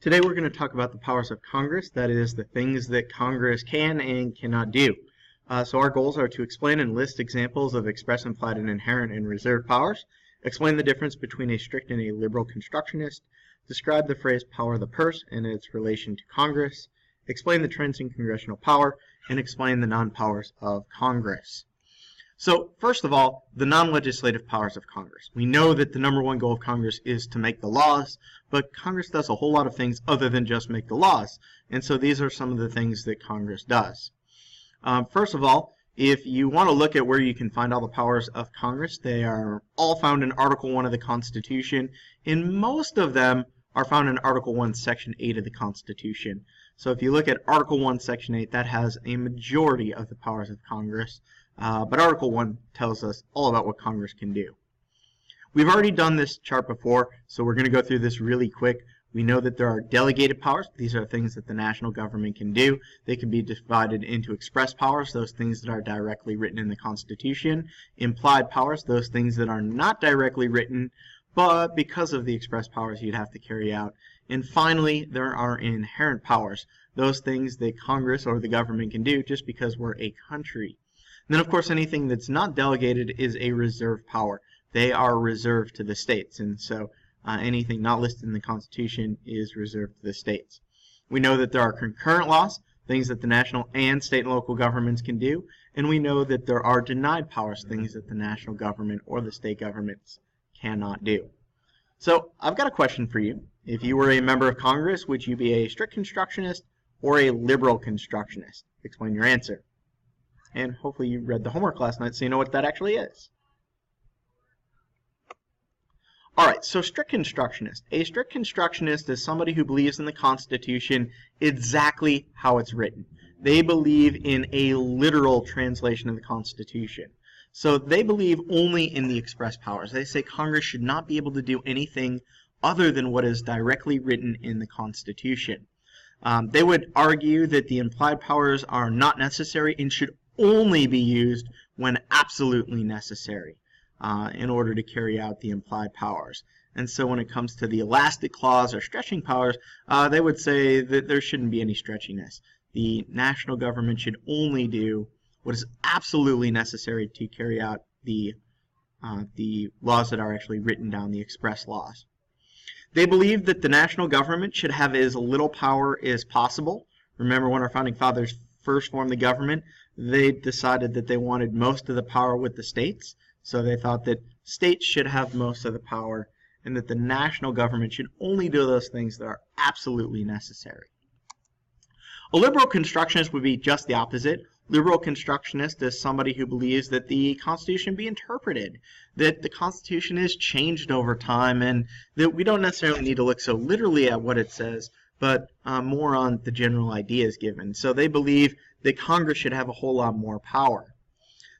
Today we're going to talk about the powers of Congress, that is, the things that Congress can and cannot do. So our goals are to explain and list examples of express, implied, and inherent and reserved powers, explain the difference between a strict and a liberal constructionist, describe the phrase power of the purse and its relation to Congress, explain the trends in congressional power, and explain the non-powers of Congress. So, first of all, the non-legislative powers of Congress. We know that the number one goal of Congress is to make the laws, but Congress does a whole lot of things other than just make the laws. And so these are some of the things that Congress does. First of all, if you want to look at where you can find all the powers of Congress, they are all found in Article 1 of the Constitution, and most of them are found in Article 1, Section 8 of the Constitution. So if you look at Article 1, Section 8, that has a majority of the powers of Congress. But Article 1 tells us all about what Congress can do. We've already done this chart before, so we're going to go through this really quick. We know that there are delegated powers. These are things that the national government can do. They can be divided into express powers, those things that are directly written in the Constitution. Implied powers, those things that are not directly written, but because of the express powers you'd have to carry out. And finally, there are inherent powers, those things that Congress or the government can do just because we're a country. And then, of course, anything that's not delegated is a reserved power. They are reserved to the states, and so anything not listed in the Constitution is reserved to the states. We know that there are concurrent laws, things that the national and state and local governments can do, and we know that there are denied powers, things that the national government or the state governments cannot do. So I've got a question for you. If you were a member of Congress, would you be a strict constructionist or a liberal constructionist? Explain your answer. And hopefully you read the homework last night so you know what that actually is. Alright, so strict constructionist. A strict constructionist is somebody who believes in the Constitution exactly how it's written. They believe in a literal translation of the Constitution. So they believe only in the express powers. They say Congress should not be able to do anything other than what is directly written in the Constitution. They would argue that the implied powers are not necessary and should only be used when absolutely necessary in order to carry out the implied powers. And so when it comes to the elastic clause or stretching powers, they would say that there shouldn't be any stretchiness. The national government should only do what is absolutely necessary to carry out the laws that are actually written down, the express laws. They believe that the national government should have as little power as possible. Remember, when our founding fathers first formed the government, they decided that they wanted most of the power with the states. So they thought that states should have most of the power and that the national government should only do those things that are absolutely necessary. A liberal constructionist would be just the opposite. Liberal constructionist is somebody who believes that the Constitution be interpreted, that the Constitution is changed over time, and that we don't necessarily need to look so literally at what it says, but more on the general ideas given. So they believe that Congress should have a whole lot more power.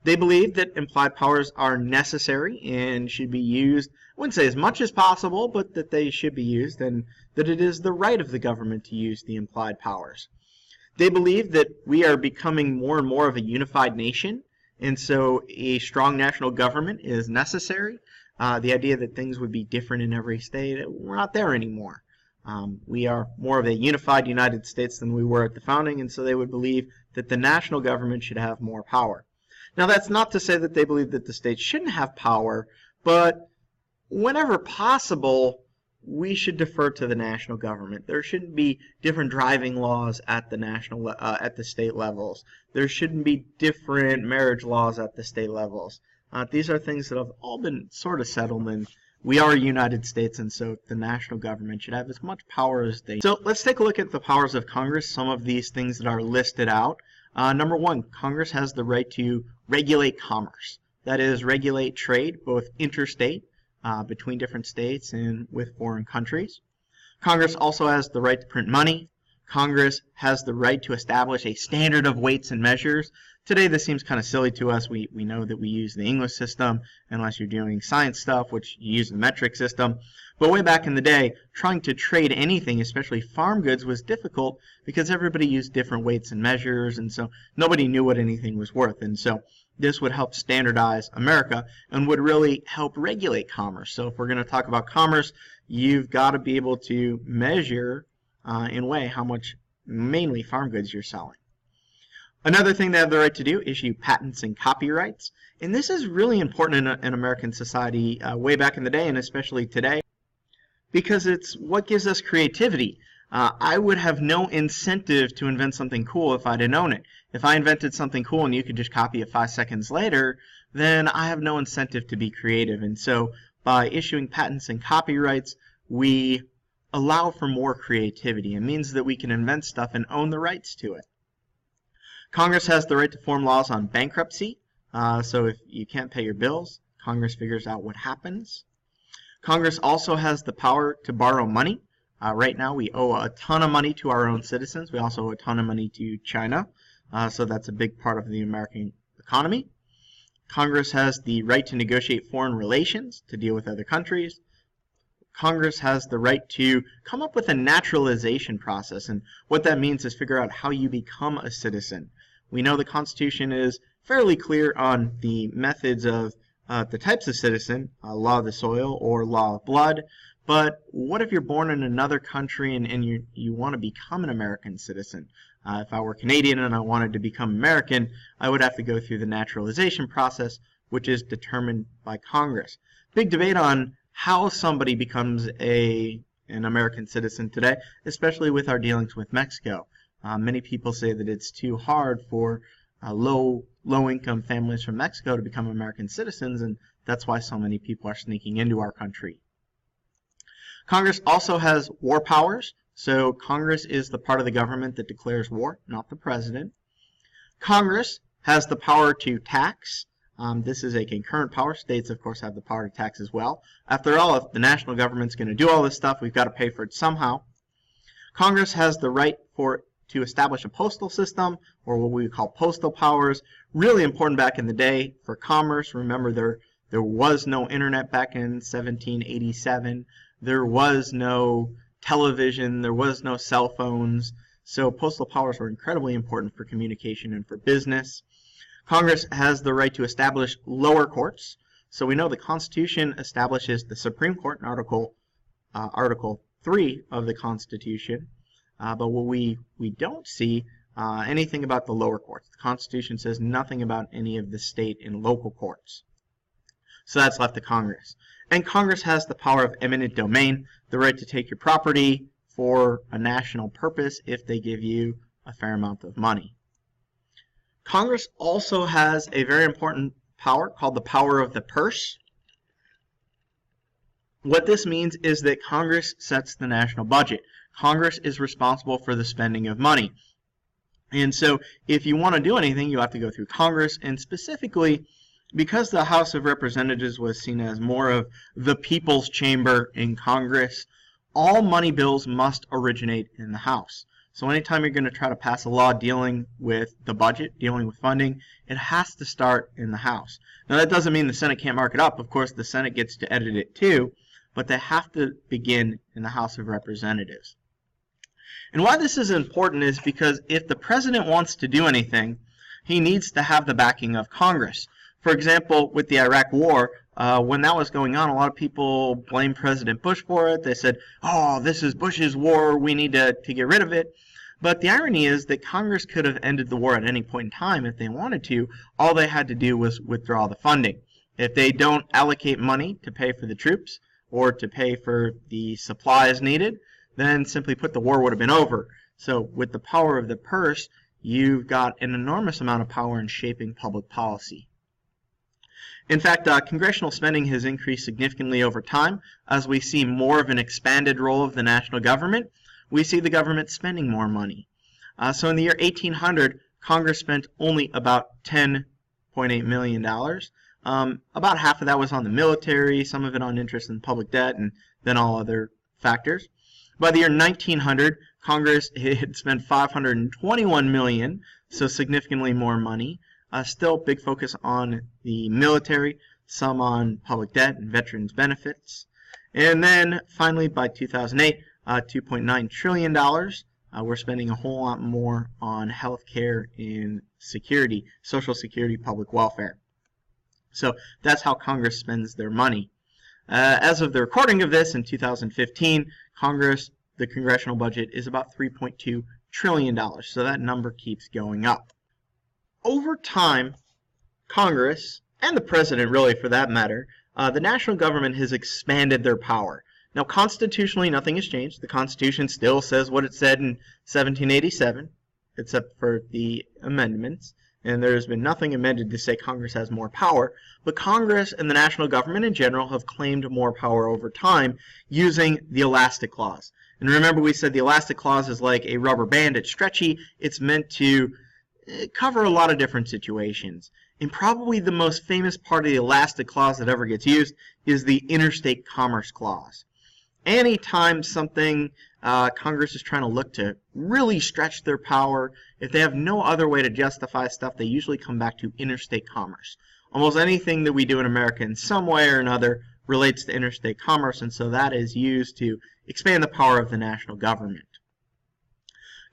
They believe that implied powers are necessary and should be used, I wouldn't say as much as possible, but that they should be used, and that it is the right of the government to use the implied powers. They believe that we are becoming more and more of a unified nation, and so a strong national government is necessary. The idea that things would be different in every state, we're not there anymore. We are more of a unified United States than we were at the founding, and so they would believe that the national government should have more power. Now, that's not to say that they believe that the states shouldn't have power, but whenever possible, we should defer to the national government. There shouldn't be different driving laws at the state levels. There shouldn't be different marriage laws at the state levels. These are things that have all been sort of settled, and we are a United States, and so the national government should have as much power as they. So let's take a look at the powers of Congress, some of these things that are listed out. Number one, Congress has the right to regulate commerce. That is, regulate trade, both interstate, between different states and with foreign countries. Congress also has the right to print money. Congress has the right to establish a standard of weights and measures. Today this seems kind of silly to us. We know that we use the English system unless you're doing science stuff, which you use the metric system. But way back in the day, trying to trade anything, especially farm goods, was difficult because everybody used different weights and measures, and so nobody knew what anything was worth. And so this would help standardize America and would really help regulate commerce. So if we're going to talk about commerce, you've got to be able to measure in a way how much mainly farm goods you're selling. Another thing they have the right to do, issue patents and copyrights. And this is really important in American society way back in the day, and especially today, because it's what gives us creativity. I would have no incentive to invent something cool if I didn't own it. If I invented something cool and you could just copy it 5 seconds later, then I have no incentive to be creative. And so by issuing patents and copyrights, we allow for more creativity. It means that we can invent stuff and own the rights to it. Congress has the right to form laws on bankruptcy. So if you can't pay your bills, Congress figures out what happens. Congress also has the power to borrow money. Right now we owe a ton of money to our own citizens. We also owe a ton of money to China. So that's a big part of the American economy. Congress has the right to negotiate foreign relations, to deal with other countries. Congress has the right to come up with a naturalization process, and what that means is figure out how you become a citizen. We know the Constitution is fairly clear on the methods of the types of citizen, law of the soil or law of blood, but what if you're born in another country and you want to become an American citizen? If I were Canadian and I wanted to become American, I would have to go through the naturalization process, which is determined by Congress. Big debate on how somebody becomes an American citizen today, especially with our dealings with Mexico. Many people say that it's too hard for low-income families from Mexico to become American citizens, and that's why so many people are sneaking into our country. Congress also has war powers. So Congress is the part of the government that declares war, not the president. Congress has the power to tax. This is a concurrent power. States, of course, have the power to tax as well. After all, if the national government's going to do all this stuff, we've got to pay for it somehow. Congress has the right to establish a postal system, or what we would call postal powers. Really important back in the day for commerce. Remember, there was no internet back in 1787. There was no television, there was no cell phones, so postal powers were incredibly important for communication and for business. Congress has the right to establish lower courts. So we know the Constitution establishes the Supreme Court in Article 3 of the Constitution, but what we don't see anything about the lower courts. The Constitution says nothing about any of the state and local courts. So that's left to Congress. And Congress has the power of eminent domain, the right to take your property for a national purpose if they give you a fair amount of money. Congress also has a very important power called the power of the purse. What this means is that Congress sets the national budget. Congress is responsible for the spending of money. And so if you want to do anything, you have to go through Congress, and specifically, because the House of Representatives was seen as more of the people's chamber in Congress, all money bills must originate in the House. So anytime you're going to try to pass a law dealing with the budget, dealing with funding, it has to start in the House. Now that doesn't mean the Senate can't mark it up. Of course, the Senate gets to edit it too, but they have to begin in the House of Representatives. And why this is important is because if the president wants to do anything, he needs to have the backing of Congress. For example, with the Iraq War, when that was going on, a lot of people blamed President Bush for it. They said, oh, this is Bush's war, we need to get rid of it. But the irony is that Congress could have ended the war at any point in time if they wanted to. All they had to do was withdraw the funding. If they don't allocate money to pay for the troops or to pay for the supplies needed, then simply put, the war would have been over. So with the power of the purse, you've got an enormous amount of power in shaping public policy. In fact, congressional spending has increased significantly over time. As we see more of an expanded role of the national government, we see the government spending more money. So in the year 1800, Congress spent only about $10.8 million. About half of that was on the military, some of it on interest in public debt, and then all other factors. By the year 1900, Congress had spent $521 million, so significantly more money. Still big focus on the military, some on public debt and veterans benefits. And then finally by 2008, $2.9 trillion. We're spending a whole lot more on health care and security, social security, public welfare. So that's how Congress spends their money. As of the recording of this in 2015, Congress the congressional budget is about $3.2 trillion. So that number keeps going up. Over time, Congress, and the president really for that matter, the national government has expanded their power. Now, constitutionally, nothing has changed. The Constitution still says what it said in 1787, except for the amendments. And there's been nothing amended to say Congress has more power. But Congress and the national government in general have claimed more power over time using the elastic clause. And remember, we said the elastic clause is like a rubber band. It's stretchy. It's meant to cover a lot of different situations. And probably the most famous part of the elastic clause that ever gets used is the interstate commerce clause. Anytime something Congress is trying to look to really stretch their power, if they have no other way to justify stuff, they usually come back to interstate commerce. Almost anything that we do in America in some way or another relates to interstate commerce, and so that is used to expand the power of the national government.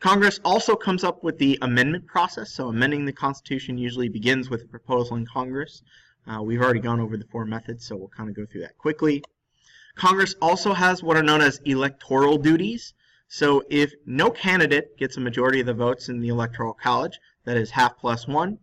Congress also comes up with the amendment process, so amending the Constitution usually begins with a proposal in Congress. We've already gone over the 4 methods, so we'll kind of go through that quickly. Congress also has what are known as electoral duties. So if no candidate gets a majority of the votes in the Electoral College, that is half plus 1,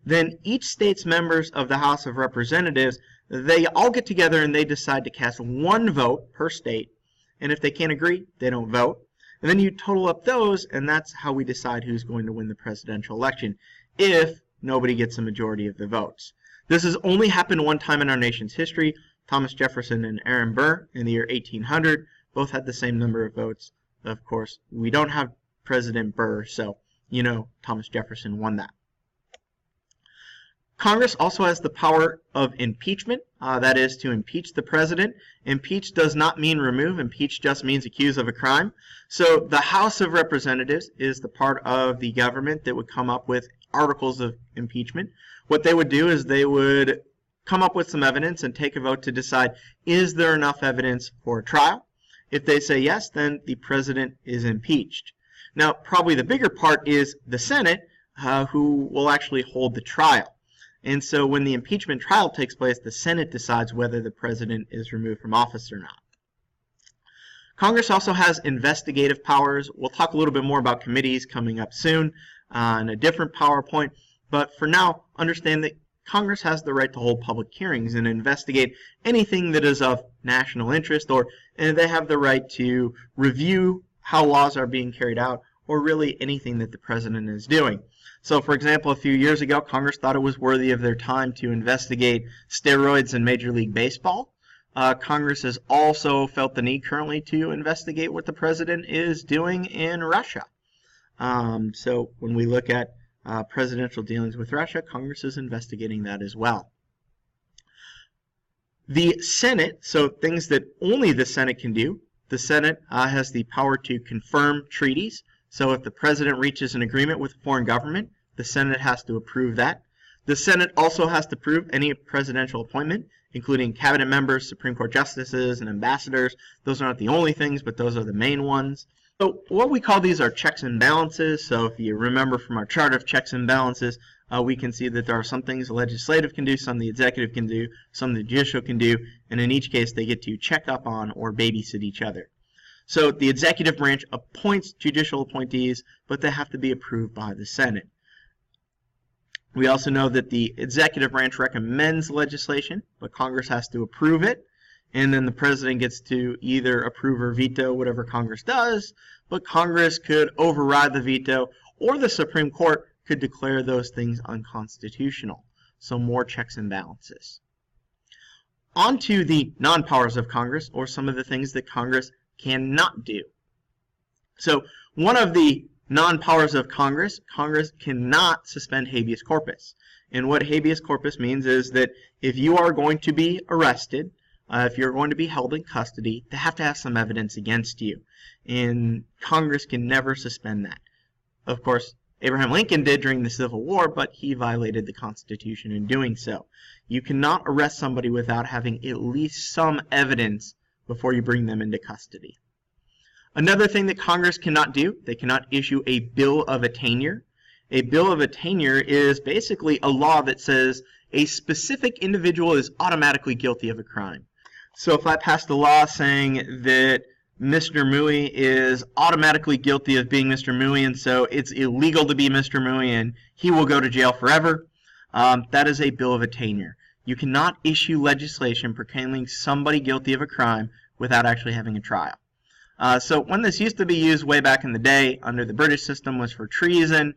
then each state's members of the House of Representatives, they all get together and they decide to cast 1 vote per state. And if they can't agree, they don't vote. And then you total up those, and that's how we decide who's going to win the presidential election, if nobody gets a majority of the votes. This has only happened one time in our nation's history. Thomas Jefferson and Aaron Burr in the year 1800 both had the same number of votes. Of course, we don't have President Burr, so you know Thomas Jefferson won that. Congress also has the power of impeachment, that is to impeach the president. Impeach does not mean remove. Impeach just means accuse of a crime. So the House of Representatives is the part of the government that would come up with articles of impeachment. What they would do is they would come up with some evidence and take a vote to decide, is there enough evidence for a trial? If they say yes, then the president is impeached. Now, probably the bigger part is the Senate, who will actually hold the trial. And so when the impeachment trial takes place, the Senate decides whether the president is removed from office or not. Congress also has investigative powers. We'll talk a little bit more about committees coming up soon in a different PowerPoint. But for now, understand that Congress has the right to hold public hearings and investigate anything that is of national interest, and they have the right to review how laws are being carried out, or really anything that the president is doing. So, for example, a few years ago, Congress thought it was worthy of their time to investigate steroids in Major League Baseball. Congress has also felt the need currently to investigate what the president is doing in Russia. So when we look at presidential dealings with Russia, Congress is investigating that as well. The Senate, so things that only the Senate can do, the Senate has the power to confirm treaties. So if the president reaches an agreement with a foreign government, the Senate has to approve that. The Senate also has to approve any presidential appointment, including cabinet members, Supreme Court justices, and ambassadors. Those are not the only things, but those are the main ones. So what we call these are checks and balances. So if you remember from our chart of checks and balances, we can see that there are some things the legislative can do, some the executive can do, some the judicial can do, and in each case they get to check up on or babysit each other. So the executive branch appoints judicial appointees, but they have to be approved by the Senate. We also know that the executive branch recommends legislation, but Congress has to approve it, and then the president gets to either approve or veto whatever Congress does, but Congress could override the veto, or the Supreme Court could declare those things unconstitutional. So more checks and balances. On to the non-powers of Congress, or some of the things that Congress cannot do. So one of the non-powers of Congress, Congress cannot suspend habeas corpus. And what habeas corpus means is that if you are going to be arrested, if you're going to be held in custody, they have to have some evidence against you. And Congress can never suspend that. Of course, Abraham Lincoln did during the Civil War, but he violated the Constitution in doing so. You cannot arrest somebody without having at least some evidence before you bring them into custody. Another thing that Congress cannot do, they cannot issue a bill of attainder. A bill of attainder is basically a law that says a specific individual is automatically guilty of a crime. So if I passed a law saying that Mr. Mui is automatically guilty of being Mr. Mui, and so it's illegal to be Mr. Mui, and he will go to jail forever. That is a bill of attainder. You cannot issue legislation proclaiming somebody guilty of a crime without actually having a trial. So when this used to be used way back in the day under the British system was for treason.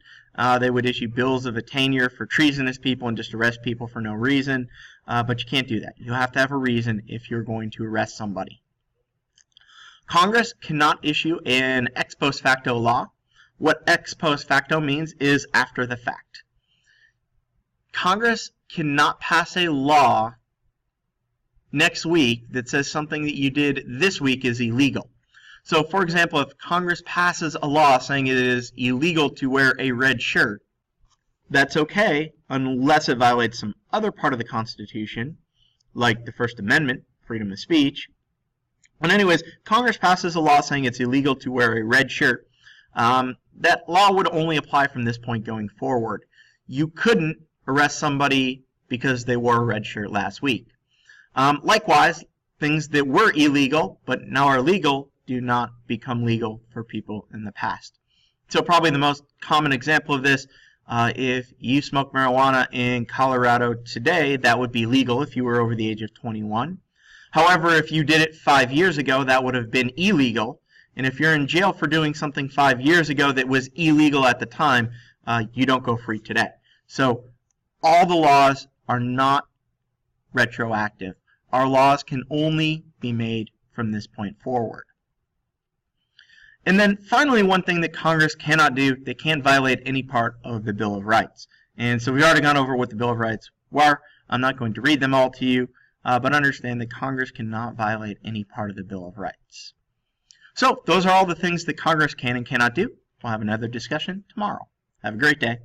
They would issue bills of attainder for treasonous people and just arrest people for no reason. But you can't do that. You have to have a reason if you're going to arrest somebody. Congress cannot issue an ex post facto law. What ex post facto means is after the fact. Congress cannot pass a law next week that says something that you did this week is illegal. So, for example, if Congress passes a law saying it is illegal to wear a red shirt, that's okay unless it violates some other part of the Constitution, like the First Amendment, freedom of speech. But anyways, Congress passes a law saying it's illegal to wear a red shirt. That law would only apply from this point going forward. You couldn't arrest somebody because they wore a red shirt last week. Likewise, things that were illegal but now are legal do not become legal for people in the past. So probably the most common example of this, if you smoke marijuana in Colorado today, that would be legal if you were over the age of 21. However, if you did it 5 years ago, that would have been illegal. And if you're in jail for doing something 5 years ago that was illegal at the time, you don't go free today. So all the laws are not retroactive. Our laws can only be made from this point forward. And then finally, one thing that Congress cannot do, they can't violate any part of the Bill of Rights. And so we've already gone over what the Bill of Rights were. I'm not going to read them all to you, but understand that Congress cannot violate any part of the Bill of Rights. So those are all the things that Congress can and cannot do. We'll have another discussion tomorrow. Have a great day.